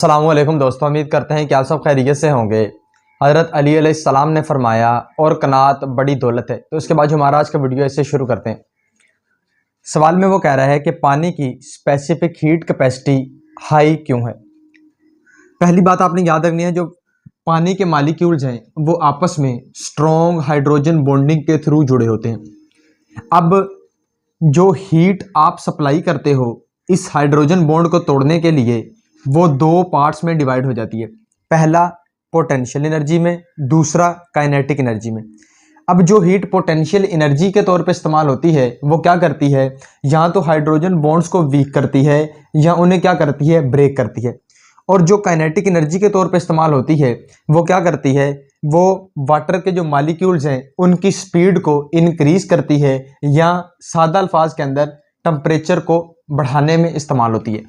अस्सलामुअलैकुम दोस्तों, उम्मीद करते हैं कि आप सब खैरियत से होंगे। हज़रत अली अलैहिस्सलाम ने फरमाया और कनात बड़ी दौलत है। तो इसके बाद जो हमारा आज का वीडियो है इससे शुरू करते हैं। सवाल में वो कह रहा है कि पानी की स्पेसिफिक हीट कैपेसिटी हाई क्यों है। पहली बात आपने याद रखनी है, जो पानी के मालिक्यूल्स हैं वो आपस में स्ट्रॉन्ग हाइड्रोजन बॉन्डिंग के थ्रू जुड़े होते हैं। अब जो हीट आप सप्लाई करते हो इस हाइड्रोजन बॉन्ड को तोड़ने के लिए वो दो पार्ट्स में डिवाइड हो जाती है। पहला पोटेंशियल एनर्जी में, दूसरा काइनेटिक एनर्जी में। अब जो हीट पोटेंशियल एनर्जी के तौर पे इस्तेमाल होती है वो क्या करती है, या तो हाइड्रोजन बॉन्ड्स को वीक करती है या उन्हें क्या करती है, ब्रेक करती है। और जो काइनेटिक एनर्जी के तौर पे इस्तेमाल होती है वो क्या करती है, वो वाटर के जो मॉलिक्यूल्स हैं उनकी स्पीड को इंक्रीज करती है, या सादा अल्फाज के अंदर टेम्परेचर को बढ़ाने में इस्तेमाल होती है।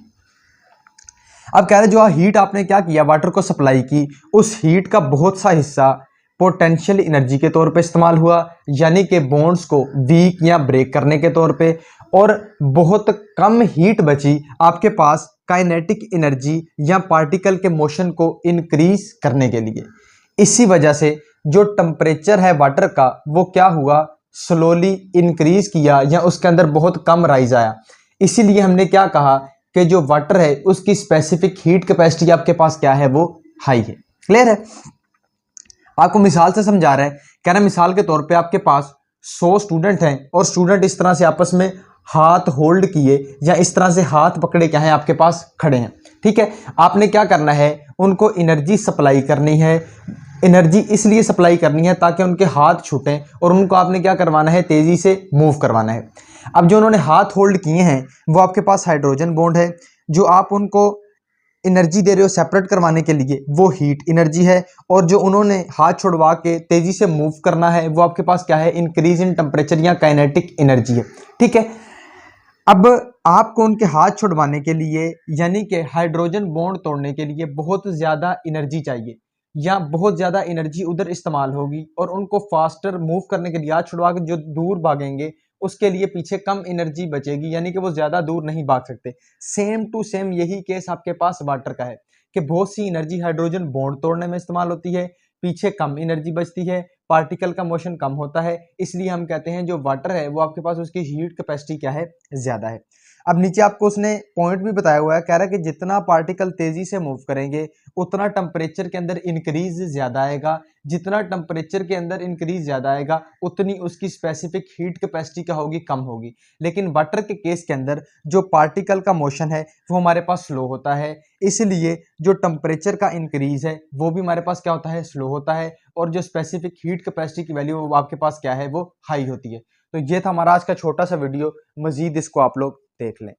अब कह रहे जो हीट आपने क्या किया, वाटर को सप्लाई की, उस हीट का बहुत सा हिस्सा पोटेंशियल एनर्जी के तौर पे इस्तेमाल हुआ, यानी कि बॉन्ड्स को वीक या ब्रेक करने के तौर पे, और बहुत कम हीट बची आपके पास काइनेटिक एनर्जी या पार्टिकल के मोशन को इंक्रीज करने के लिए। इसी वजह से जो टेम्परेचर है वाटर का वो क्या हुआ, स्लोली इंक्रीज किया, या उसके अंदर बहुत कम राइज आया। इसीलिए हमने क्या कहा कि जो वाटर है उसकी स्पेसिफिक हीट कैपेसिटी आपके पास क्या है, वो हाई है। क्लियर है। आपको मिसाल से समझा रहे हैं, कह रहे मिसाल के तौर पे आपके पास 100 स्टूडेंट हैं और स्टूडेंट इस तरह से आपस में हाथ होल्ड किए या इस तरह से हाथ पकड़े क्या है आपके पास खड़े हैं। ठीक है, आपने क्या करना है, उनको एनर्जी सप्लाई करनी है। एनर्जी इसलिए सप्लाई करनी है ताकि उनके हाथ छूटें, और उनको आपने क्या करवाना है, तेजी से मूव करवाना है। अब जो उन्होंने हाथ होल्ड किए हैं वो आपके पास हाइड्रोजन बॉन्ड है, जो आप उनको एनर्जी दे रहे हो सेपरेट करवाने के लिए वो हीट एनर्जी है, और जो उन्होंने हाथ छुड़वा के तेजी से मूव करना है वो आपके पास क्या है, इंक्रीज इन टेम्परेचर या काइनेटिक एनर्जी है। ठीक है, अब आपको उनके हाथ छुड़वाने के लिए यानी कि हाइड्रोजन बॉन्ड तोड़ने के लिए बहुत ज़्यादा एनर्जी चाहिए, या बहुत ज़्यादा एनर्जी उधर इस्तेमाल होगी, और उनको फास्टर मूव करने के लिए हाथ छुड़वा के जो दूर भागेंगे उसके लिए पीछे कम एनर्जी बचेगी, यानी कि वो ज़्यादा दूर नहीं भाग सकते। सेम टू सेम यही केस आपके पास वाटर का है कि बहुत सी एनर्जी हाइड्रोजन बॉन्ड तोड़ने में इस्तेमाल होती है, पीछे कम एनर्जी बचती है, पार्टिकल का मोशन कम होता है। इसलिए हम कहते हैं जो वाटर है वो आपके पास उसकी हीट कैपेसिटी क्या है, ज़्यादा है। अब नीचे आपको उसने पॉइंट भी बताया हुआ है, कह रहा है कि जितना पार्टिकल तेजी से मूव करेंगे उतना टेम्परेचर के अंदर इंक्रीज ज़्यादा आएगा, जितना टेम्परेचर के अंदर इंक्रीज ज़्यादा आएगा उतनी उसकी स्पेसिफिक हीट कैपेसिटी क्या होगी, कम होगी। लेकिन वाटर के केस के अंदर जो पार्टिकल का मोशन है वो हमारे पास स्लो होता है, इसलिए जो टेम्परेचर का इंक्रीज है वो भी हमारे पास क्या होता है, स्लो होता है, और जो स्पेसिफिक हीट कैपेसिटी की वैल्यू वो आपके पास क्या है, वो हाई होती है। तो ये था हमारा आज का छोटा सा वीडियो, मजीद इसको आप लोग देख लें।